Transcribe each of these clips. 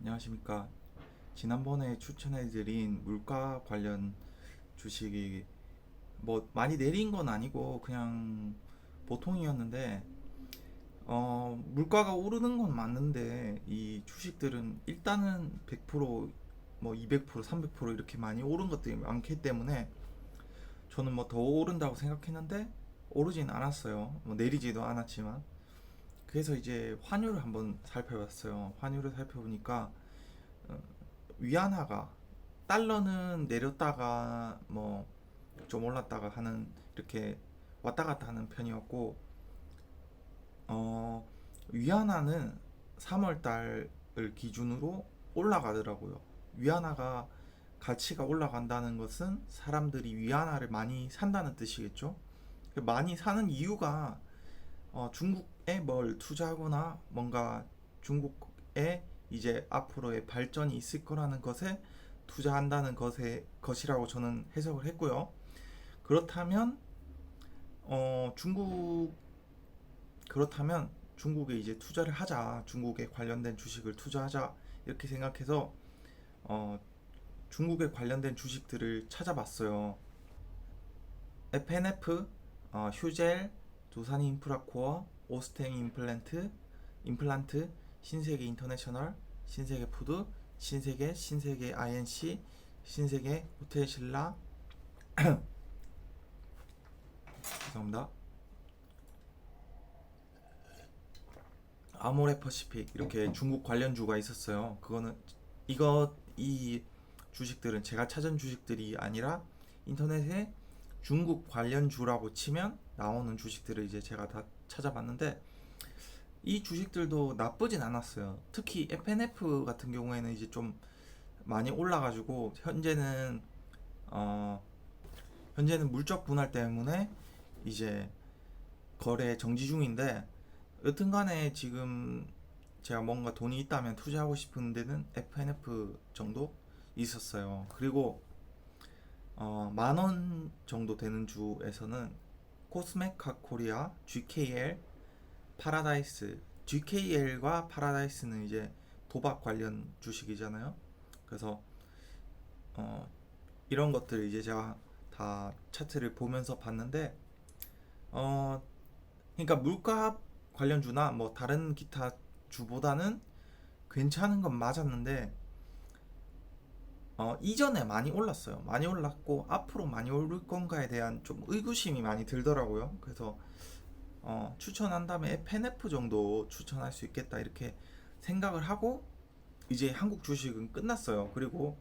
안녕하십니까. 지난번에 추천해드린 물가 관련 주식이 뭐 많이 내린 건 아니고 그냥 보통이었는데, 물가가 오르는 건 맞는데 이 주식들은 일단은 100%, 뭐 200%, 300% 이렇게 많이 오른 것들이 많기 때문에 저는 뭐 더 오른다고 생각했는데 오르진 않았어요. 뭐 내리지도 않았지만. 그래서 이제 환율을 한번 살펴봤어요. 환율을 살펴보니까 위안화가, 달러는 내렸다가 뭐 좀 올랐다가 하는, 이렇게 왔다 갔다 하는 편이었고, 어 위안화는 3월 달을 기준으로 올라가더라고요. 위안화가 가치가 올라간다는 것은 사람들이 위안화를 많이 산다는 뜻이겠죠. 많이 사는 이유가 중국에 뭘 투자하거나 뭔가 중국에 이제 앞으로의 발전이 있을 거라는 것에 투자한다는 것이라고 저는 해석을 했고요. 그렇다면 중국 그렇다면 중국에 이제 투자를 하자, 중국에 관련된 주식을 투자하자, 이렇게 생각해서 어, 중국에 관련된 주식들을 찾아봤어요. FNF, 휴젤, 두산 인프라코어, 오스템 임플란트, 신세계 인터내셔널, 신세계 푸드, 신세계 INC, 신세계 호텔신라, 죄송합니다. 아모레퍼시픽, 이렇게 중국 관련주가 있었어요. 그거는 이 주식들은 제가 찾은 주식들이 아니라 인터넷에 중국 관련주라고 치면 나오는 주식들을 이제 제가 다 찾아봤는데, 이 주식들도 나쁘진 않았어요. 특히 FNF 같은 경우에는 이제 좀 많이 올라가지고 어, 현재는 물적 분할 때문에 이제 거래 정지 중인데, 여튼간에 지금 제가 뭔가 돈이 있다면 투자하고 싶은 데는 FNF 정도 있었어요. 그리고 만원 정도 되는 주에서는 코스메카 코리아, GKL, 파라다이스. GKL과 파라다이스는 이제 도박 관련 주식이잖아요. 그래서 어, 이런 것들을 이제 제가 다 차트를 보면서 봤는데, 어, 그러니까 물가 관련주나 뭐 다른 기타 주보다는 괜찮은 건 맞았는데, 이전에 많이 올랐어요. 많이 올랐고 앞으로 많이 오를 건가에 대한 좀 의구심이 많이 들더라고요. 그래서 추천한 다음에 FNF 정도 추천할 수 있겠다, 이렇게 생각을 하고 이제 한국 주식은 끝났어요. 그리고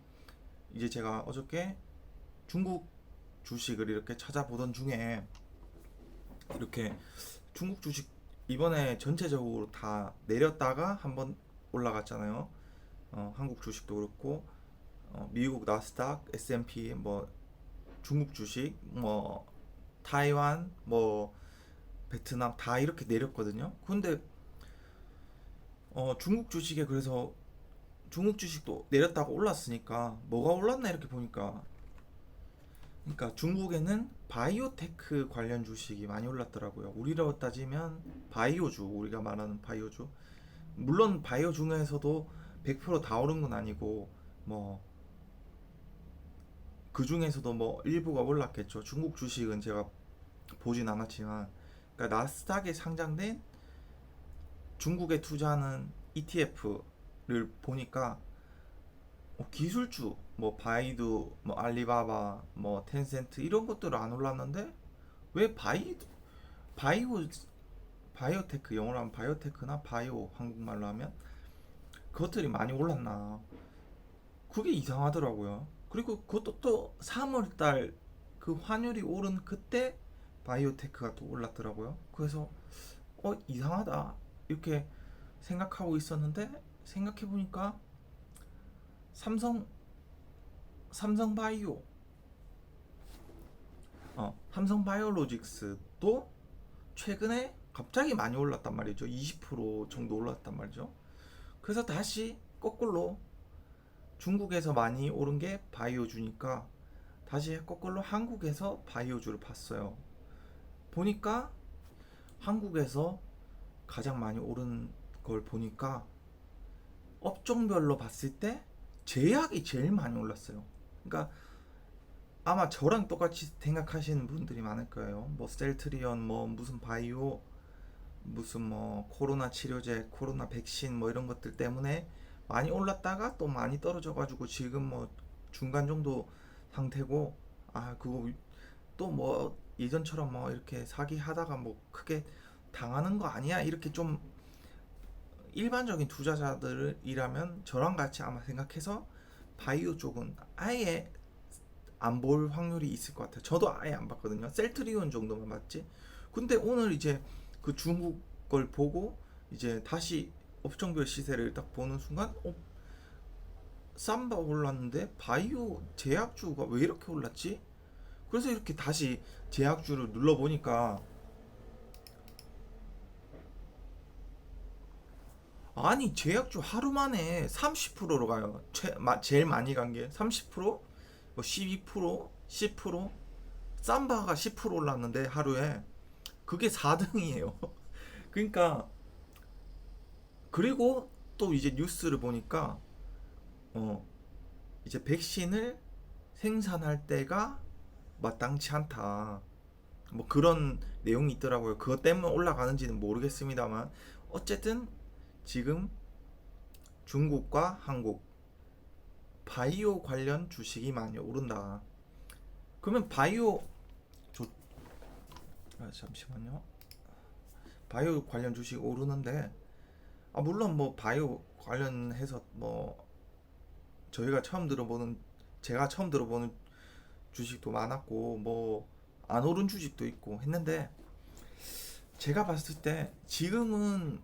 이제 제가 어저께 중국 주식을 이렇게 찾아보던 중에, 이렇게 중국 주식 이번에 전체적으로 다 내렸다가 한번 올라갔잖아요. 한국 주식도 그렇고, 미국 나스닥, S&P, 뭐 중국 주식, 뭐 타이완, 뭐 베트남 다 이렇게 내렸거든요. 근데 중국 주식에, 그래서 중국 주식도 내렸다가 올랐으니까 뭐가 올랐나 이렇게 보니까, 그러니까 중국에는 바이오테크 관련 주식이 많이 올랐더라고요. 우리로 따지면 바이오주, 우리가 말하는 바이오주. 물론 바이오 중에서도 100%다 오른 건 아니고, 뭐 그 중에서도 뭐 일부가 올랐겠죠. 중국 주식은 제가 보진 않았지만, 그러니까 나스닥에 상장된 중국에 투자하는 ETF를 보니까 기술주, 뭐 바이두, 뭐 알리바바, 뭐 텐센트 이런 것들은 안 올랐는데, 왜 바이오 바이오테크, 영어로 하면 바이오테크나 바이오, 한국말로 하면 그것들이 많이 올랐나, 그게 이상하더라고요. 그리고 그것도 또 3월달 그 환율이 오른 그때 바이오테크가 또 올랐더라고요. 그래서 이상하다 이렇게 생각하고 있었는데, 생각해보니까 삼성 삼성바이오, 삼성바이오로직스도 최근에 갑자기 많이 올랐단 말이죠. 20% 정도 올랐단 말이죠. 그래서 다시 거꾸로 중국에서 많이 오른 게 바이오주니까 다시 거꾸로 한국에서 바이오주를 봤어요. 보니까 한국에서 가장 많이 오른 걸 보니까 업종별로 봤을 때 제약이 제일 많이 올랐어요. 그러니까 아마 저랑 똑같이 생각하시는 분들이 많을 거예요. 뭐 셀트리온, 뭐 무슨 바이오, 무슨 뭐 코로나 치료제, 코로나 백신 뭐 이런 것들 때문에 많이 올랐다가 또 많이 떨어져가지고 지금 뭐 중간 정도 상태고, 아 그거 또 뭐 예전처럼 뭐 이렇게 사기하다가 뭐 크게 당하는 거 아니야, 이렇게 좀 일반적인 투자자들이라면 저랑 같이 아마 생각해서 바이오 쪽은 아예 안 볼 확률이 있을 것 같아요. 저도 아예 안 봤거든요. 셀트리온 정도만 봤지. 근데 오늘 이제 그 중국 걸 보고 이제 다시 업종별 시세를 딱 보는 순간, 쌈바 올랐는데 바이오 제약주가 왜 이렇게 올랐지? 그래서 이렇게 다시 제약주를 눌러보니까, 아니 제약주 하루 만에 30%로 가요. 제일 많이 간 게 30%, 뭐 12%, 10%, 쌈바가 10% 올랐는데 하루에 그게 4등이에요. 그러니까, 그리고 또 이제 뉴스를 보니까 어 이제 백신을 생산할 때가 마땅치 않다, 뭐 그런 내용이 있더라고요. 그것 때문에 올라가는지는 모르겠습니다만 어쨌든 지금 중국과 한국 바이오 관련 주식이 많이 오른다. 그러면 바이오 조, 잠시만요. 바이오 관련 주식 오르는데, 물론 뭐 바이오 관련해서 뭐 저희가 처음 들어보는 제가 처음 들어보는 주식도 많았고 뭐 안 오른 주식도 있고 했는데, 제가 봤을 때 지금은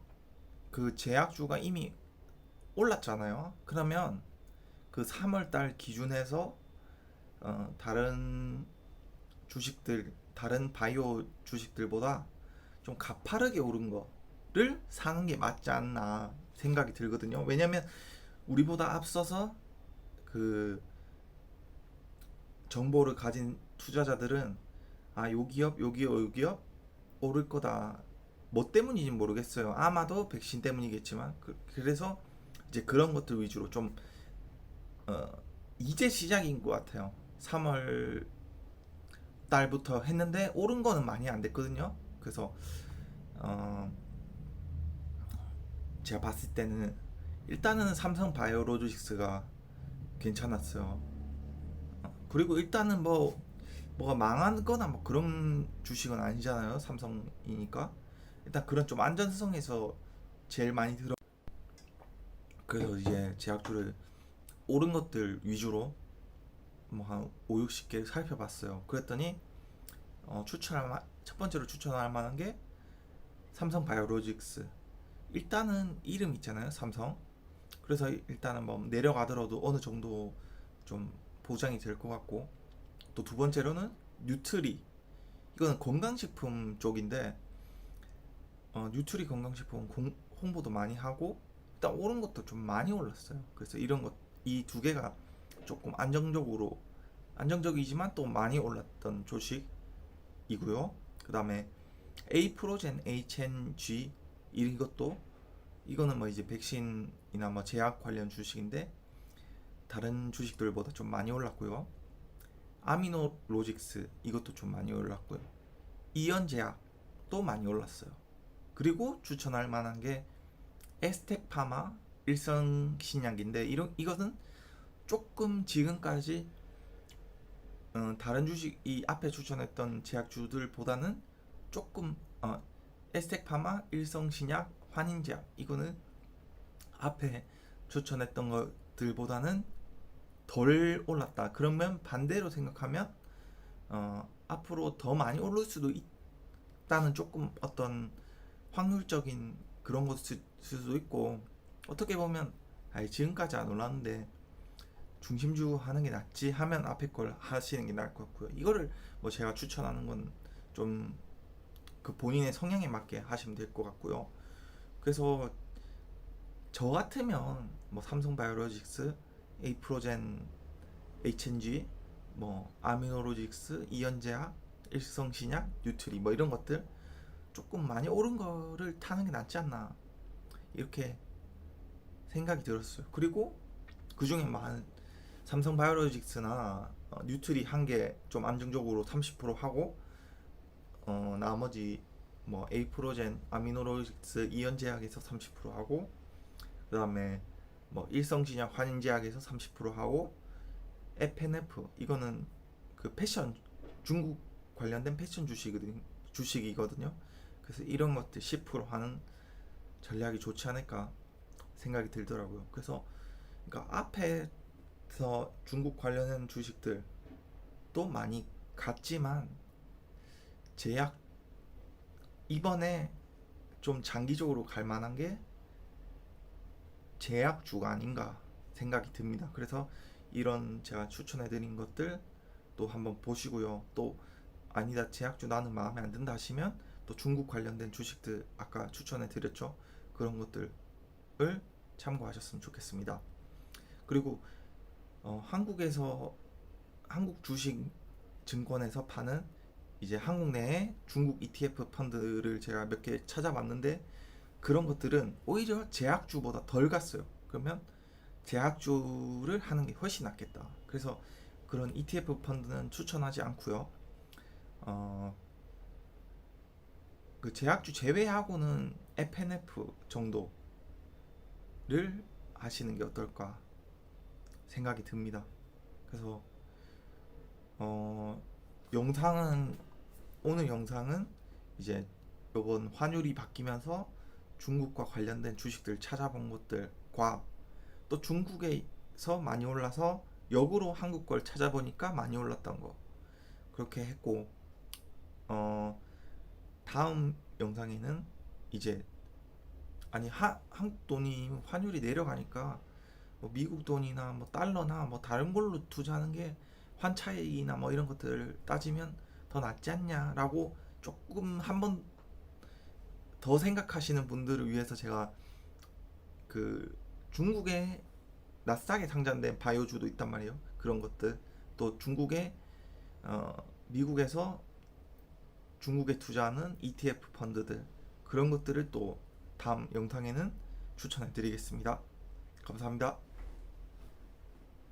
그 제약주가 이미 올랐잖아요. 그러면 그 3월 달 기준해서 다른 주식들, 다른 바이오 주식들보다 좀 가파르게 오른 거를 사는 게 맞지 않나 생각이 들거든요. 왜냐면 우리보다 앞서서 그 정보를 가진 투자자들은, 요 기업, 요 기업, 요 기업 오를 거다. 뭐 때문인지 모르겠어요. 아마도 백신 때문이겠지만, 그래서 이제 그런 것들 위주로 좀 어, 이제 시작인 것 같아요. 3월 달부터 했는데 오른 거는 많이 안 됐거든요. 그래서 어, 제가 봤을 때는 일단은 삼성 바이오로직스가 괜찮았어요. 그리고 일단은 뭐가 망하거나 뭐 그런 주식은 아니잖아요. 삼성이니까. 일단 그런 좀 안전성에서 제일 많이 들어. 그래서 이제 제약주를 오른 것들 위주로 뭐 한 5, 60개 살펴봤어요. 그랬더니 첫 번째로 추천할 만한 게 삼성 바이오로직스. 일단은 이름 있잖아요, 삼성. 그래서 일단은 뭐 내려가더라도 어느 정도 좀 보장이 될 것 같고, 또 두 번째로는 뉴트리. 이거는 건강식품 쪽인데, 뉴트리 건강식품 홍보도 많이 하고 일단 오른 것도 좀 많이 올랐어요. 그래서 이런 것, 이 두 개가 조금 안정적이지만 또 많이 올랐던 조식이고요. 그 다음에 에이프로젠 HNG, 이거는 뭐 이제 백신이나 뭐 제약 관련 주식인데 다른 주식들보다 좀 많이 올랐고요. 아미노로직스, 이것도 좀 많이 올랐고요. 이연제약도 많이 올랐어요. 그리고 추천할 만한 게 에스텍파마 일성신약인데, 이것은 조금 지금까지 다른 주식, 이 앞에 추천했던 제약주들보다는 조금 에스텍파마, 일성신약, 환인제약, 이거는 앞에 추천했던 것들보다는 덜 올랐다. 그러면 반대로 생각하면 앞으로 더 많이 오를 수도 있다는 조금 어떤 확률적인 그런 것일 수도 있고, 어떻게 보면 지금까지 안 올랐는데 중심주 하는 게 낫지 하면 앞에 걸 하시는 게 나을 것 같고요. 이거를 뭐 제가 추천하는 건 좀 그 본인의 성향에 맞게 하시면 될 것 같고요. 그래서 저 같으면 뭐 삼성바이오로직스, 에이프로젠 HNG, 뭐 아미노로직스, 이연제약, 일성신약, 뉴트리 뭐 이런 것들 조금 많이 오른 거를 타는 게 낫지 않나, 이렇게 생각이 들었어요. 그리고 그 중에 삼성바이오로직스나 뉴트리 한 개 좀 안정적으로 30% 하고 나머지 뭐 에이프로젠, 아미노로직스, 이연제약에서 30% 하고 그 다음에 뭐 일성진약, 환인제약에서 30% 하고 FNF 이거는 그 패션 중국 관련된 패션 주식이거든요. 그래서 이런 것들 10% 하는 전략이 좋지 않을까 생각이 들더라고요. 그래서 그러니까 앞에서 중국 관련된 주식들도 많이 갔지만 제약 이번에 좀 장기적으로 갈 만한 게 제약주가 아닌가 생각이 듭니다. 그래서 이런 제가 추천해드린 것들 또 한번 보시고요. 또 아니다 제약주 나는 마음에 안 든다 하시면 또 중국 관련된 주식들 아까 추천해드렸죠. 그런 것들을 참고하셨으면 좋겠습니다. 그리고 한국에서 한국 주식 증권에서 파는 이제 한국 내에 중국 ETF 펀드를 제가 몇 개 찾아봤는데 그런 것들은 오히려 제약주보다 덜 갔어요. 그러면 제약주를 하는 게 훨씬 낫겠다. 그래서 그런 ETF 펀드는 추천하지 않고요. 그 제약주 제외하고는 FNF 정도를 하시는 게 어떨까 생각이 듭니다. 그래서 영상은 오늘 영상은 이제 이번 환율이 바뀌면서 중국과 관련된 주식들 찾아본 것들과 또 중국에서 많이 올라서 역으로 한국 걸 찾아보니까 많이 올랐던 거 그렇게 했고 다음 영상에는 이제 한국 돈이 환율이 내려가니까 뭐 미국 돈이나 뭐 달러나 뭐 다른 걸로 투자하는 게 환차익이나 뭐 이런 것들을 따지면 더 낫지 않냐라고 조금 한 번 더 생각하시는 분들을 위해서 제가 그 중국에 나스닥에 상장된 바이오주도 있단 말이에요. 그런 것들 또 중국에 미국에서 중국에 투자하는 ETF 펀드들 그런 것들을 또 다음 영상에는 추천해 드리겠습니다. 감사합니다.